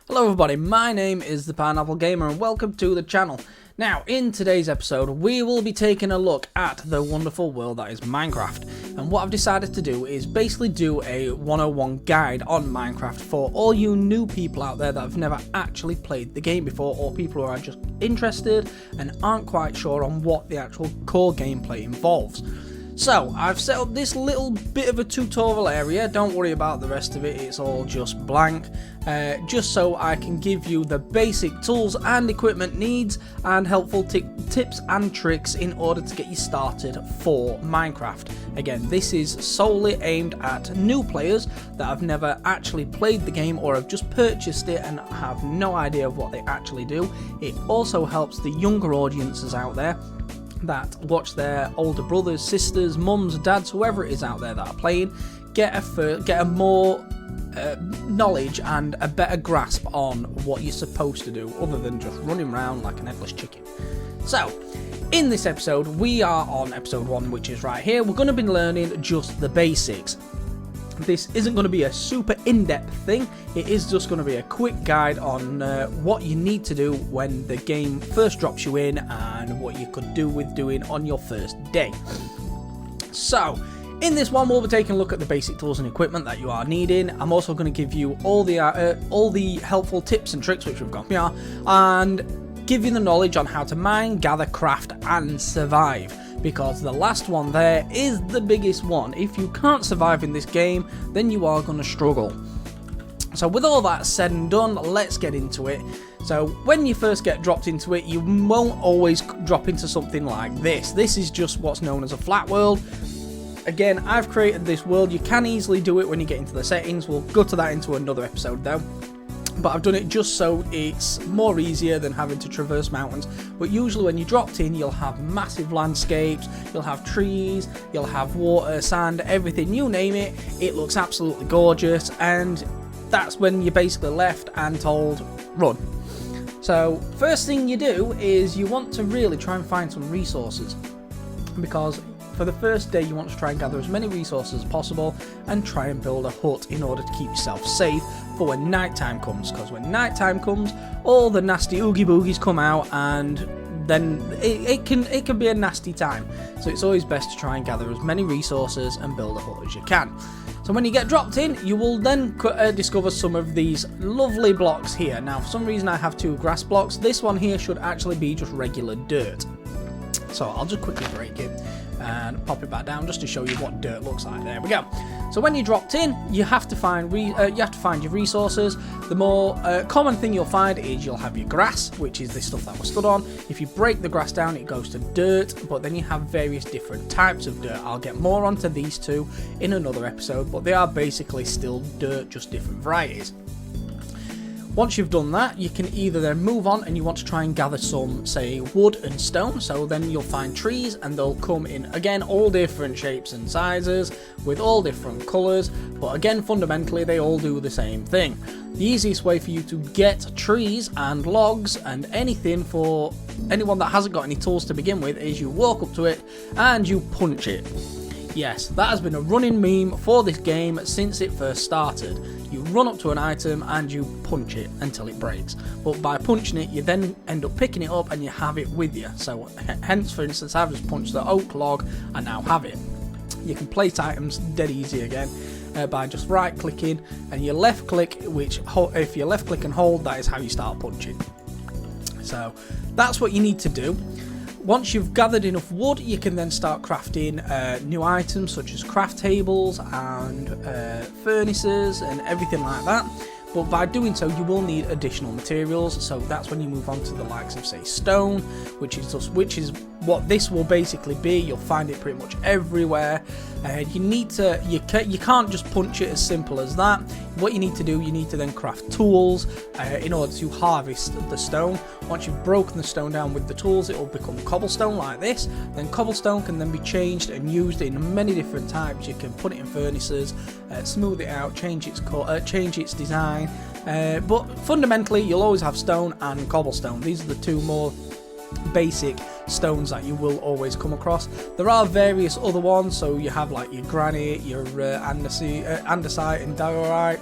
Hello everybody, my name is the Pineapple Gamer and welcome to the channel. Now, in today's episode, we will be taking a look at the wonderful world that is Minecraft. And what I've decided to do is basically do a 101 guide on Minecraft for all you new people out there that have never actually played the game before, or people who are just interested and aren't quite sure on what the actual core gameplay involves. So, I've set up this little bit of a tutorial area. Don't worry about the rest of it, it's all just blank. Just so I can give you the basic tools and equipment needs and helpful tips and tricks in order to get you started for Minecraft. Again, this is solely aimed at new players that have never actually played the game or have just purchased it and have no idea of what they actually do. It also helps the younger audiences out there that watch their older brothers, sisters, mums, dads, whoever it is out there that are playing, get a more knowledge and a better grasp on what you're supposed to do other than just running around like an headless chicken. So, in this episode, we are on episode 1, which is right here. We're going to be learning just the basics. This isn't going to be a super in-depth thing, it is just going to be a quick guide on what you need to do when the game first drops you in and what you could do with doing on your first day. So, in this one we'll be taking a look at the basic tools and equipment that you are needing. I'm also going to give you all the helpful tips and tricks which we've got here, and give you the knowledge on how to mine, gather, craft and survive. Because the last one there is the biggest one. If you can't survive in this game, then you are going to struggle. So with all that said and done, let's get into it. So when you first get dropped into it, you won't always drop into something like this. This is just what's known as a flat world. Again, I've created this world. You can easily do it when you get into the settings. We'll go to that into another episode though. But I've done it just so it's more easier than having to traverse mountains. But usually when you dropped in, you'll have massive landscapes, you'll have trees, you'll have water, sand, everything, you name it. It looks absolutely gorgeous, and that's when you're basically left and told, run. So first thing you do is you want to really try and find some resources, because for the first day you want to try and gather as many resources as possible and try and build a hut in order to keep yourself safe for when nighttime comes, because when nighttime comes all the nasty oogie boogies come out and then it can be a nasty time. So it's always best to try and gather as many resources and build a hut as you can. So when you get dropped in, you will then discover some of these lovely blocks here. Now for some reason I have 2 grass blocks. This one here should actually be just regular dirt. So I'll just quickly break it and pop it back down just to show you what dirt looks like. There we go. So when you're dropped in, you have to find your resources. The more common thing you'll find is you'll have your grass, which is the stuff that we're stood on. If you break the grass down, it goes to dirt, but then you have various different types of dirt. I'll get more onto these two in another episode, but they are basically still dirt, just different varieties. Once you've done that, you can either then move on and you want to try and gather some, say, wood and stone. So then you'll find trees and they'll come in, again, all different shapes and sizes with all different colours. But again, fundamentally, they all do the same thing. The easiest way for you to get trees and logs and anything for anyone that hasn't got any tools to begin with is you walk up to it and you punch it. Yes, that has been a running meme for this game since it first started. You run up to an item and you punch it until it breaks. But by punching it, you then end up picking it up and you have it with you. So hence, for instance, I've just punched the oak log and now have it. You can place items dead easy again by just right clicking and your left click, which if you left click and hold, that is how you start punching. So that's what you need to do. Once you've gathered enough wood, you can then start crafting new items such as craft tables and furnaces and everything like that. But by doing so, you will need additional materials. So that's when you move on to the likes of, say, stone, which is what this will basically be. You'll find it pretty much everywhere. You can't just punch it as simple as that. What you need to do, you need to then craft tools in order to harvest the stone. Once you've broken the stone down with the tools, it will become cobblestone like this. Then cobblestone can then be changed and used in many different types. You can put it in furnaces, smooth it out, change its design. But fundamentally, you'll always have stone and cobblestone. These are the two more basic stones that you will always come across. There are various other ones, so you have like your granite, your andesite and diorite.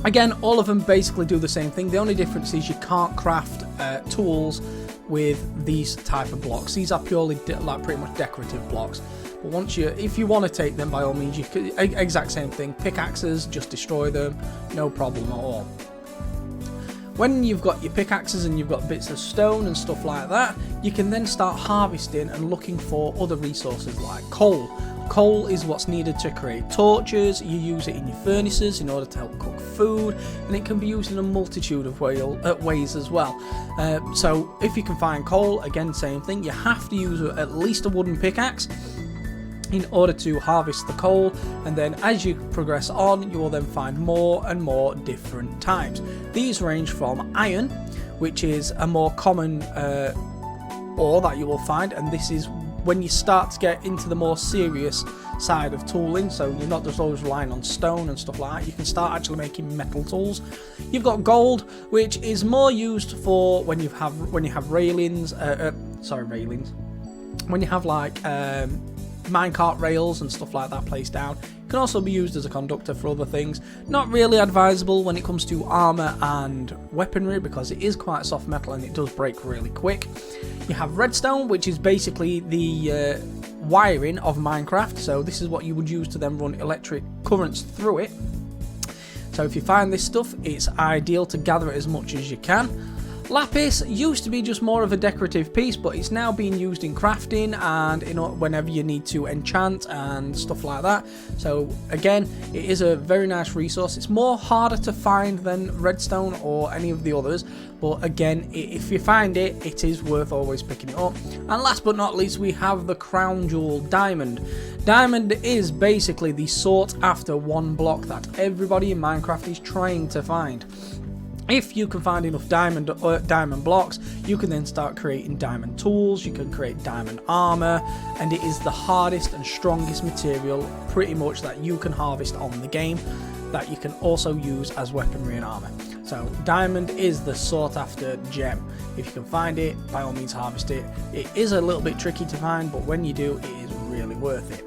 Again, all of them basically do the same thing. The only difference is you can't craft tools with these type of blocks. These are purely like pretty much decorative blocks. But once if you want to take them, by all means, you could, exact same thing. Pickaxes, just destroy them, no problem at all. When you've got your pickaxes and you've got bits of stone and stuff like that, you can then start harvesting and looking for other resources like coal. Coal is what's needed to create torches. You use it in your furnaces in order to help cook food, and it can be used in a multitude of ways as well. So if you can find coal, again, same thing. You have to use at least a wooden pickaxe in order to harvest the coal, and then as you progress on, you will then find more and more different types. These range from iron, which is a more common ore that you will find, and this is when you start to get into the more serious side of tooling, so you're not just always relying on stone and stuff like that. You can start actually making metal tools. You've got gold, which is more used for when you have railings. When you have like minecart rails and stuff like that placed down. It can also be used as a conductor for other things. Not really advisable when it comes to armor and weaponry, because it is quite soft metal and it does break really quick. You have redstone, which is basically the wiring of Minecraft. So this is what you would use to then run electric currents through it. So if you find this stuff, it's ideal to gather it as much as you can. Lapis used to be just more of a decorative piece, but it's now being used in crafting and whenever you need to enchant and stuff like that. So again, it is a very nice resource. It's more harder to find than redstone or any of the others, but again, if you find it, it is worth always picking it up. And last but not least, we have the crown jewel, diamond. Diamond is basically the sought after one block that everybody in Minecraft is trying to find. If you can find enough diamond blocks, you can then start creating diamond tools, you can create diamond armor, and it is the hardest and strongest material pretty much that you can harvest on the game, that you can also use as weaponry and armor. So diamond is the sought after gem. If you can find it, by all means harvest it. It is a little bit tricky to find, but when you do, it is really worth it.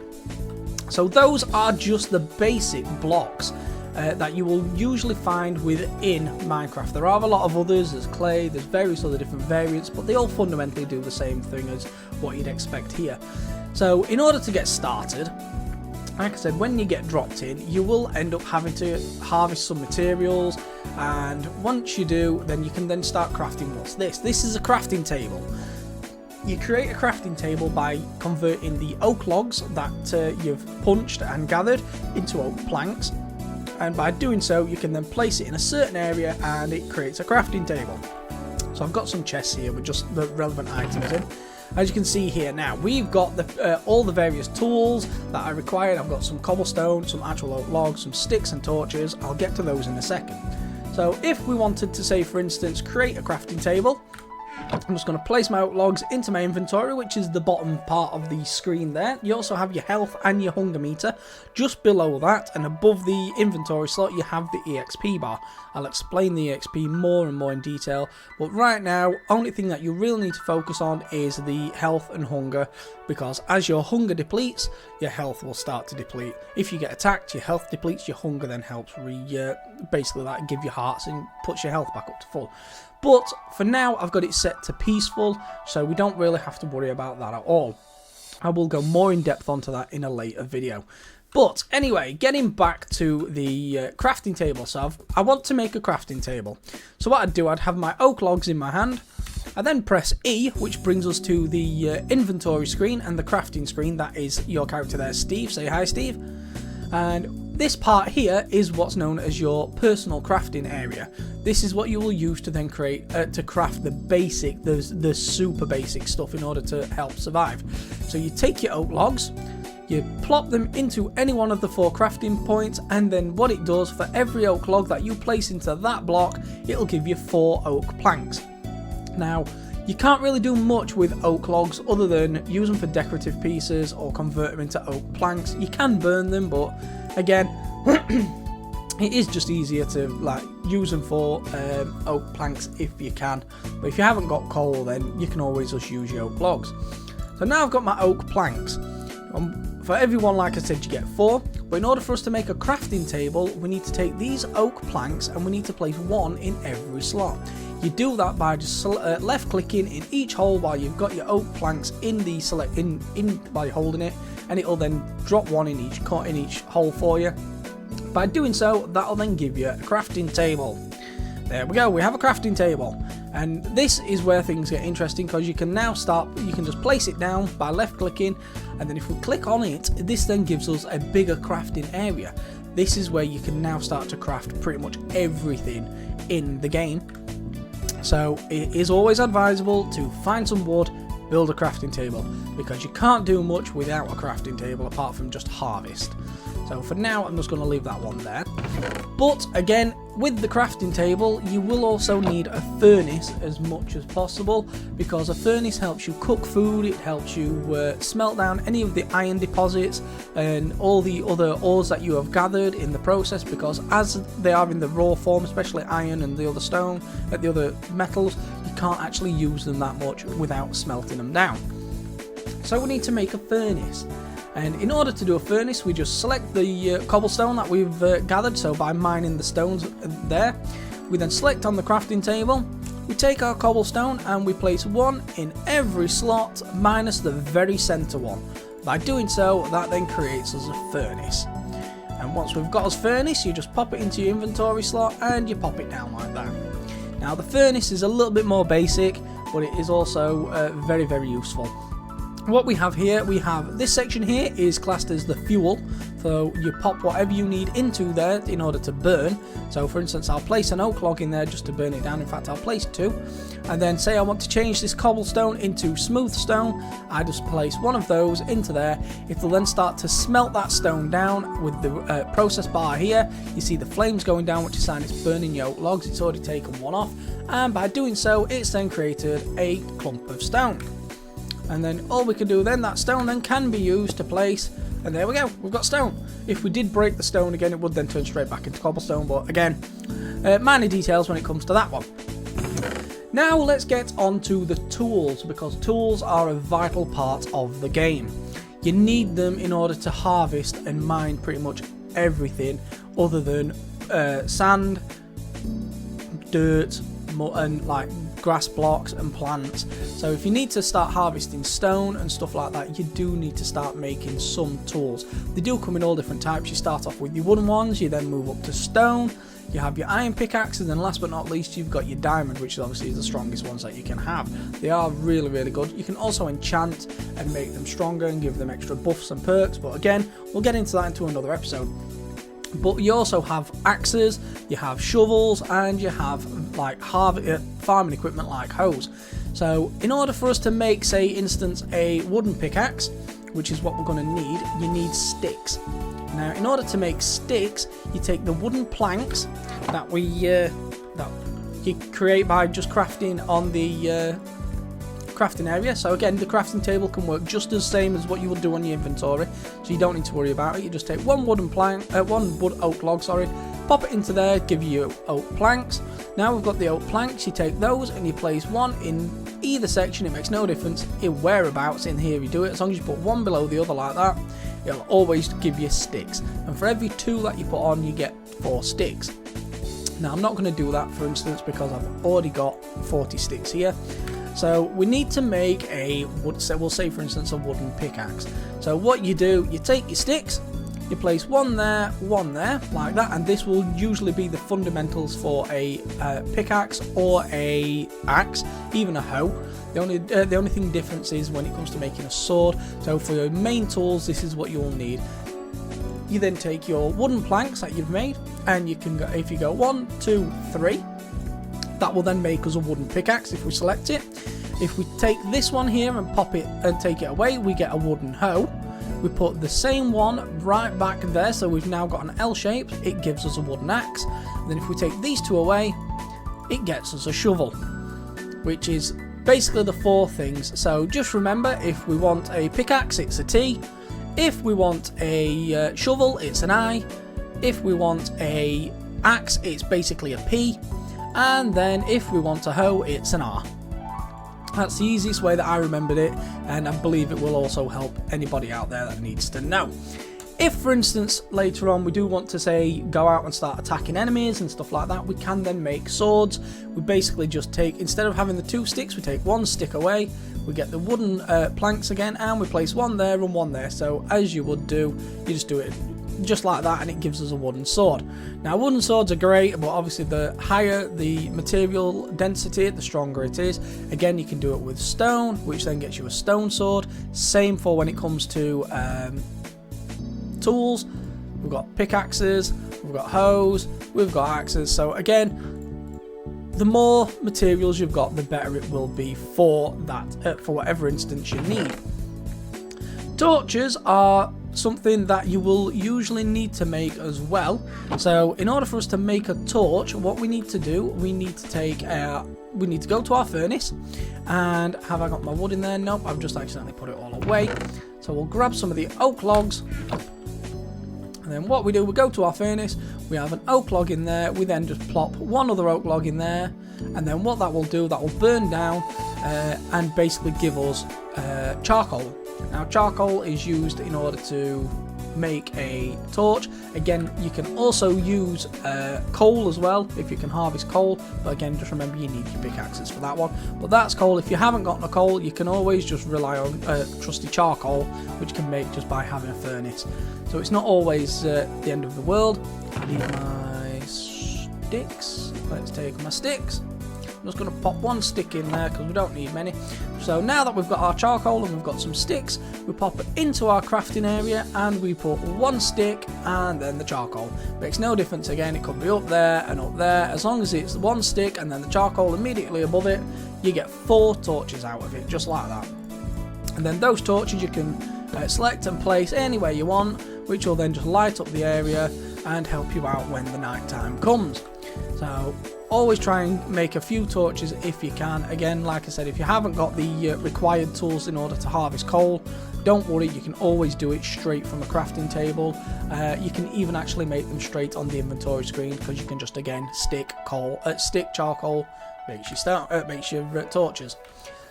So those are just the basic blocks that you will usually find within Minecraft. There are a lot of others, there's clay, there's various other different variants, but they all fundamentally do the same thing as what you'd expect here. So in order to get started, like I said, when you get dropped in, you will end up having to harvest some materials, and once you do, then you can then start crafting. What's this? This is a crafting table. You create a crafting table by converting the oak logs that you've punched and gathered into oak planks. And by doing so, you can then place it in a certain area and it creates a crafting table. So I've got some chests here with just the relevant items in. As you can see here now, we've got all the various tools that I required. I've got some cobblestone, some actual oak logs, some sticks and torches. I'll get to those in a second. So if we wanted to, say for instance, create a crafting table, I'm just going to place my oak logs into my inventory, which is the bottom part of the screen there. You also have your health and your hunger meter. Just below that and above the inventory slot, you have the EXP bar. I'll explain the EXP more and more in detail, but right now, only thing that you really need to focus on is the health and hunger, because as your hunger depletes, your health will start to deplete. If you get attacked, your health depletes, your hunger then helps basically that give you hearts and puts your health back up to full. But for now, I've got it set to peaceful, so we don't really have to worry about that at all. I will go more in depth onto that in a later video. But anyway, getting back to the crafting table. So I want to make a crafting table. So what I'd do, I'd have my oak logs in my hand. I then press E, which brings us to the inventory screen and the crafting screen. That is your character there, Steve. Say hi, Steve. And this part here is what's known as your personal crafting area. This is what you will use to then create, to craft the basic, the super basic stuff in order to help survive. So you take your oak logs, you plop them into any one of the 4 crafting points, and then what it does, for every oak log that you place into that block, it'll give you 4 oak planks. Now, you can't really do much with oak logs other than use them for decorative pieces or convert them into oak planks. You can burn them, but again, it is just easier to use them for oak planks if you can. But if you haven't got coal, then you can always just use your oak logs. So now I've got my oak planks. For everyone, like I said, you get 4, but in order for us to make a crafting table, we need to take these oak planks and we need to place 1 in every slot. You do that by just left clicking in each hole while you've got your oak planks in the by holding it, and it'll then drop 1 in each hole for you. By doing so, that'll then give you a crafting table. There we go, we have a crafting table. And this is where things get interesting, because you can now you can just place it down by left clicking, and then if we click on it, this then gives us a bigger crafting area. This is where you can now start to craft pretty much everything in the game. So it is always advisable to find some wood, build a crafting table, because you can't do much without a crafting table apart from just harvest. So for now, I'm just going to leave that one there. But again, with the crafting table, you will also need a furnace as much as possible, because a furnace helps you cook food, it helps you smelt down any of the iron deposits and all the other ores that you have gathered in the process, because as they are in the raw form, especially iron and the other stone, the other metals, you can't actually use them that much without smelting them down. So we need to make a furnace. And in order to do a furnace, we just select the cobblestone that we've gathered, so by mining the stones there. We then select on the crafting table, we take our cobblestone and we place 1 in every slot minus the very centre one. By doing so, that then creates us a furnace. And once we've got us furnace, you just pop it into your inventory slot and you pop it down like that. Now the furnace is a little bit more basic, but it is also very, very useful. What we have here, we have this section here is classed as the fuel, so you pop whatever you need into there in order to burn. So for instance, I'll place an oak log in there just to burn it down. In fact, I'll place 2, and then say I want to change this cobblestone into smooth stone, I just place 1 of those into there. It'll then start to smelt that stone down with the process bar here. You see the flames going down, which is a sign it's burning your oak logs. It's already taken 1 off, and by doing so, it's then created a clump of stone. And then all we can do then, that stone then can be used to place, and there we go, we've got stone. If we did break the stone again, it would then turn straight back into cobblestone, but again, minor details when it comes to that one. Now let's get on to the tools, because tools are a vital part of the game. You need them in order to harvest and mine pretty much everything other than sand, dirt, and like grass blocks and plants. So if you need to start harvesting stone and stuff like that, you do need to start making some tools. They do come in all different types. You start off with your wooden ones, you then move up to stone, you have your iron pickaxe, and then last but not least you've got your diamond, which is obviously the strongest ones that you can have. They are really, really good. You can also enchant and make them stronger and give them extra buffs and perks, but again, we'll get into that into another episode. But you also have axes, you have shovels, and you have like farming equipment like hoes. So in order for us to make, say instance, a wooden pickaxe, which is what we're going to need, you need sticks. Now in order to make sticks, you take the wooden planks that you create by just crafting on the crafting area. So again, the crafting table can work just the same as what you would do on your inventory, so you don't need to worry about it. You just take one wood oak log, pop it into there, give you oak planks. Now we've got the oak planks, you take those and you place 1 in either section. It makes no difference in whereabouts in here you do it, as long as you put 1 below the other like that, it'll always give you sticks. And for every 2 that you put on, you get 4 sticks. Now I'm not going to do that, for instance, because I've already got 40 sticks here. So we need to make we'll say for instance a wooden pickaxe. So what you do, you take your sticks, you place 1 there, 1 there, like that, and this will usually be the fundamentals for a pickaxe or a axe, even a hoe. The only thing difference is when it comes to making a sword. So for your main tools, this is what you'll need. You then take your wooden planks that you've made, and you can go, if you go 1, 2, 3. That will then make us a wooden pickaxe if we select it. If we take this one here and pop it and take it away, we get a wooden hoe. We put the same one right back there, so we've now got an L shape. It gives us a wooden axe. And then if we take these 2 away, it gets us a shovel, which is basically the 4 things. So just remember, if we want a pickaxe, it's a T. If we want a shovel, it's an I. If we want a axe, it's basically a P. And then if we want a hoe, it's an R. That's the easiest way that I remembered it, and I believe it will also help anybody out there that needs to know. If, for instance, later on we do want to, say, go out and start attacking enemies and stuff like that, we can then make swords. We basically just take, instead of having the 2 sticks, we take 1 stick away, we get the wooden planks again, and we place 1 there and 1 there. So as you would do, you just do it just like that, and it gives us a wooden sword. Now, wooden swords are great, but obviously the higher the material density, the stronger it is. Again, you can do it with stone, which then gets you a stone sword. Same for when it comes to tools. We've got pickaxes, we've got hoes, we've got axes. So again, the more materials you've got, the better it will be for that, for whatever instance you need. Torches are something that you will usually need to make as well. So in order for us to make a torch, what we need to do, we need to go to our furnace. And have I got my wood in there? Nope, I've just accidentally put it all away. So we'll grab some of the oak logs, and then what we do, we go to our furnace, we have an oak log in there, we then just plop 1 other oak log in there, and then what that will do, that will burn down and basically give us charcoal. Now, charcoal is used in order to make a torch. Again, you can also use coal as well, if you can harvest coal, but again, just remember you need your pickaxes for that one. But that's coal. If you haven't got a coal, you can always just rely on trusty charcoal, which you can make just by having a furnace. So it's not always the end of the world. I need my sticks. Let's take my sticks. I'm just going to pop 1 stick in there because we don't need many. So now that we've got our charcoal and we've got some sticks, we pop it into our crafting area and we put 1 stick and then the charcoal. Makes no difference again, it could be up there and up there. As long as it's 1 stick and then the charcoal immediately above it, you get 4 torches out of it, just like that. And then those torches you can select and place anywhere you want, which will then just light up the area and help you out when the night time comes. So always try and make a few torches if you can. Again, like I said, if you haven't got the required tools in order to harvest coal, don't worry, you can always do it straight from a crafting table. You can even actually make them straight on the inventory screen, because you can just, again, stick charcoal, makes your torches.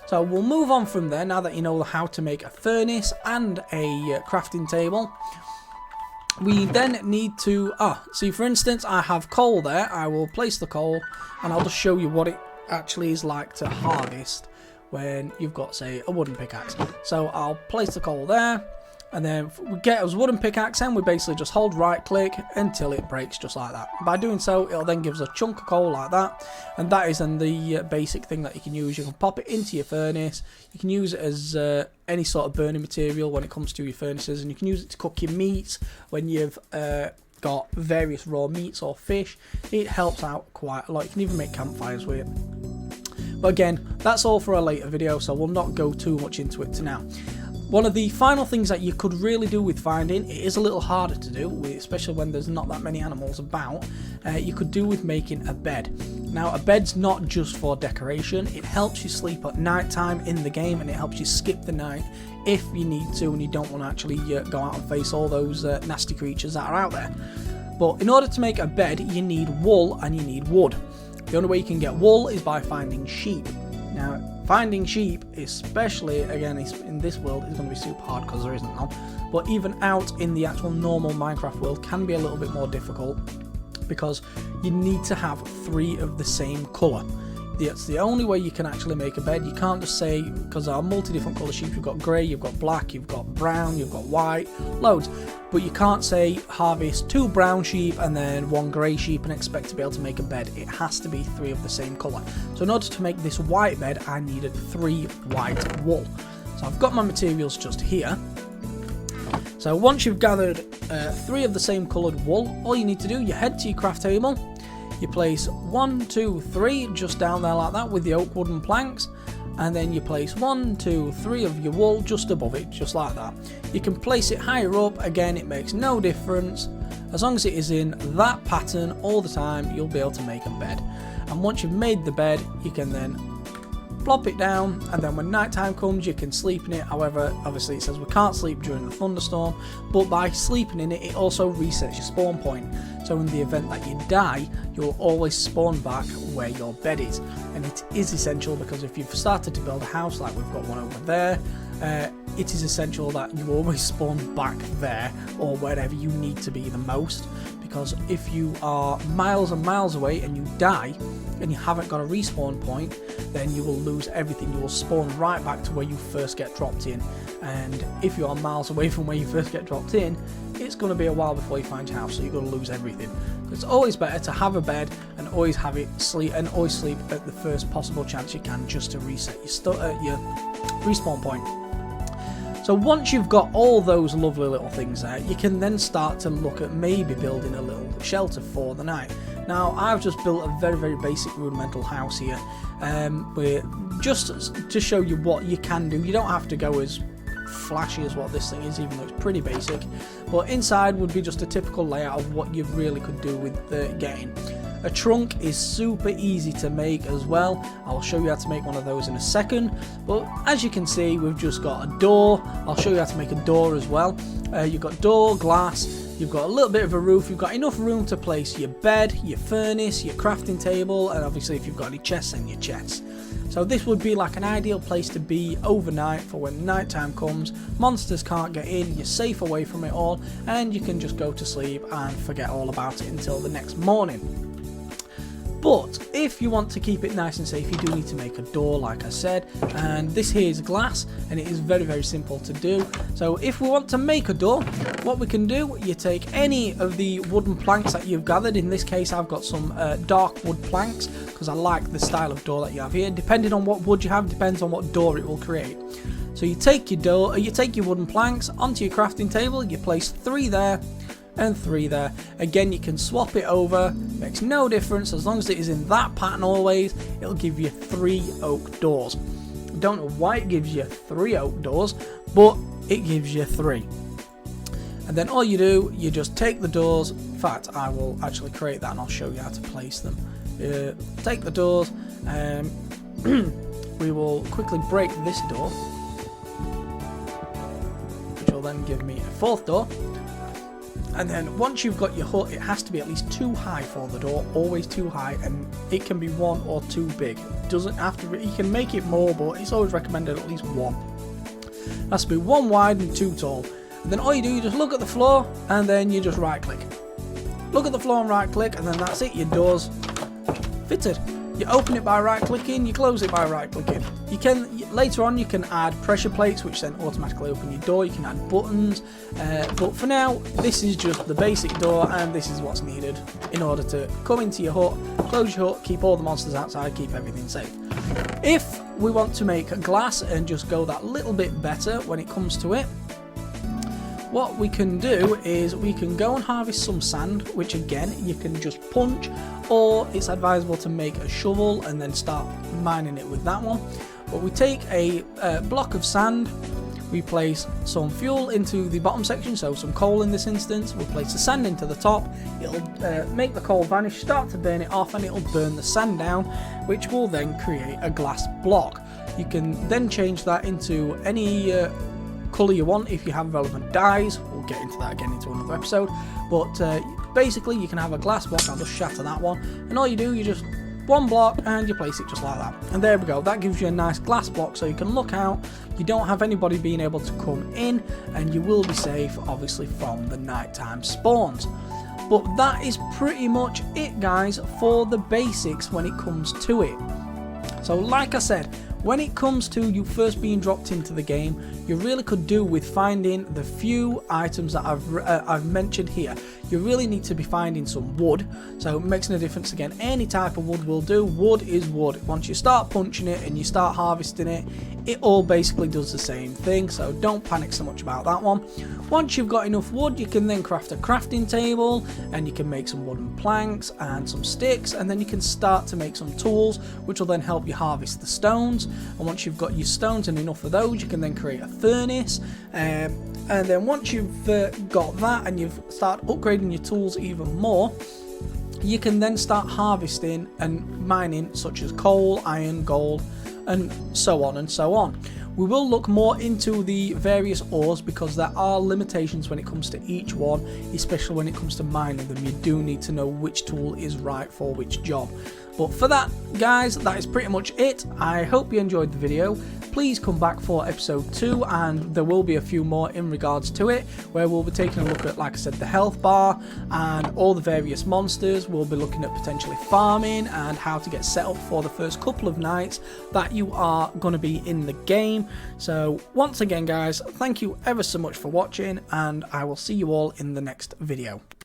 So we'll move on from there now that you know how to make a furnace and a crafting table. We then need to, see, for instance, I have coal there. I will place the coal and I'll just show you what it actually is like to harvest when you've got, say, a wooden pickaxe. So I'll place the coal there, and then we get us wooden pickaxe and we basically just hold right click until it breaks, just like that. By doing so, it'll then give us a chunk of coal like that, and that is then the basic thing that you can use. You can pop it into your furnace, you can use it as any sort of burning material when it comes to your furnaces, and you can use it to cook your meats when you've got various raw meats or fish. It helps out quite a lot. You can even make campfires with it. But again, that's all for a later video, so we'll not go too much into it now. One of the final things that you could really do with finding, it is a little harder to do, especially when there's not that many animals about, you could do with making a bed. Now, a bed's not just for decoration, it helps you sleep at night time in the game, and it helps you skip the night if you need to and you don't want to actually go out and face all those nasty creatures that are out there. But in order to make a bed, you need wool and you need wood. The only way you can get wool is by finding sheep. Now, finding sheep, especially, again, in this world, is going to be super hard because there isn't none. But even out in the actual normal Minecraft world can be a little bit more difficult, because you need to have 3 of the same colour. That's the only way you can actually make a bed. You can't just say, because there are multi-different colour sheep. You've got grey, you've got black, you've got brown, you've got white, loads. But you can't say harvest 2 brown sheep and then 1 grey sheep and expect to be able to make a bed. It has to be 3 of the same colour. So in order to make this white bed, I needed 3 white wool. So I've got my materials just here. So once you've gathered 3 of the same coloured wool, all you need to do, you head to your craft table. You place 1, 2, 3 just down there like that with the oak wooden planks, and then you place 1, 2, 3 of your wool just above it, just like that. You can place it higher up, again, it makes no difference. As long as it is in that pattern all the time, you'll be able to make a bed. And once you've made the bed, you can then plop it down, and then when nighttime comes you can sleep in it. However, obviously it says we can't sleep during the thunderstorm, but by sleeping in it, it also resets your spawn point. So in the event that you die, you'll always spawn back where your bed is. And it is essential, because if you've started to build a house like we've got one over there, it is essential that you always spawn back there or wherever you need to be the most, because if you are miles and miles away and you die and you haven't got a respawn point, then you will lose everything. You will spawn right back to where you first get dropped in, and if you are miles away from where you first get dropped in, it's going to be a while before you find your house, so you're going to lose everything. It's always better to have a bed and always have it sleep, and always sleep at the first possible chance you can, just to reset your respawn point. So once you've got all those lovely little things there, you can then start to look at maybe building a little shelter for the night. Now, I've just built a very, very basic rudimental house here, just to show you what you can do. You don't have to go as flashy as what this thing is, even though it's pretty basic, but inside would be just a typical layout of what you really could do with the game. A trunk is super easy to make as well. I'll show you how to make one of those in a second, but as you can see, we've just got a door. I'll show you how to make a door as well. You've got door, glass, you've got a little bit of a roof, you've got enough room to place your bed, your furnace, your crafting table, and obviously if you've got any chests, then your chests. So this would be like an ideal place to be overnight for when nighttime comes, monsters can't get in, you're safe away from it all, and you can just go to sleep and forget all about it until the next morning. But if you want to keep it nice and safe, you do need to make a door, like I said, and this here is glass, and it is very, very simple to do. So if we want to make a door, what we can do, you take any of the wooden planks that you've gathered. In this case, I've got some dark wood planks, because I like the style of door that you have here. Depending on what wood you have, depends on what door it will create. So you take your door, you take your wooden planks onto your crafting table, you place 3 there, and 3 there. Again, you can swap it over, makes no difference, as long as it is in that pattern always, it'll give you 3 oak doors. Don't know why it gives you 3 oak doors, but it gives you 3. And then all you do, you just take the doors. In fact, I will actually create that and I'll show you how to place them. Take the doors, we will quickly break this door, which will then give me a 4th door. And then once you've got your hut, it has to be at least 2 high for the door, always 2 high, and it can be 1 or 2 big. It doesn't have to be, you can make it more, but it's always recommended at least 1. It has to be 1 wide and 2 tall. And then all you do, you just look at the floor, and then you just right click. Look at the floor and right click, and then that's it, your door's fitted. You open it by right clicking, you close it by right clicking. You can later on you can add pressure plates, which then automatically open your door. You can add buttons, but for now this is just the basic door, and this is what's needed in order to come into your hut, close your hut, keep all the monsters outside, keep everything safe. If we want to make glass and just go that little bit better when it comes to it, what we can do is we can go and harvest some sand, which again you can just punch, or it's advisable to make a shovel and then start mining it with that one. But we take a block of sand, we place some fuel into the bottom section, so some coal in this instance, we'll place the sand into the top, it'll make the coal vanish, start to burn it off, and it'll burn the sand down, which will then create a glass block. You can then change that into any colour you want if you have relevant dyes. We'll get into that again into another episode, but basically you can have a glass block. I'll just shatter that one, and all you do, you just 1 block and you place it just like that, and there we go. That gives you a nice glass block, so you can look out, you don't have anybody being able to come in, and you will be safe obviously from the nighttime spawns. But that is pretty much it, guys, for the basics when it comes to it. So like I said, when it comes to you first being dropped into the game, you really could do with finding the few items that I've mentioned here. You really need to be finding some wood, so it makes no difference. Again, any type of wood will do. Wood is wood. Once you start punching it and you start harvesting it, it all basically does the same thing, so don't panic so much about that one. Once you've got enough wood, you can then craft a crafting table, and you can make some wooden planks and some sticks, and then you can start to make some tools, which will then help you harvest the stones. And once you've got your stones and enough of those, you can then create a furnace, and then once you've got that and you've started upgrading your tools even more, you can then start harvesting and mining, such as coal, iron, gold, and so on and so on. We will look more into the various ores because there are limitations when it comes to each one, especially when it comes to mining them. You do need to know which tool is right for which job. But for that, guys, that is pretty much it. I hope you enjoyed the video. Please come back for episode 2, and there will be a few more in regards to it, where we'll be taking a look at, like I said, the health bar and all the various monsters. We'll be looking at potentially farming and how to get set up for the first couple of nights that you are going to be in the game. So once again, guys, thank you ever so much for watching, and I will see you all in the next video.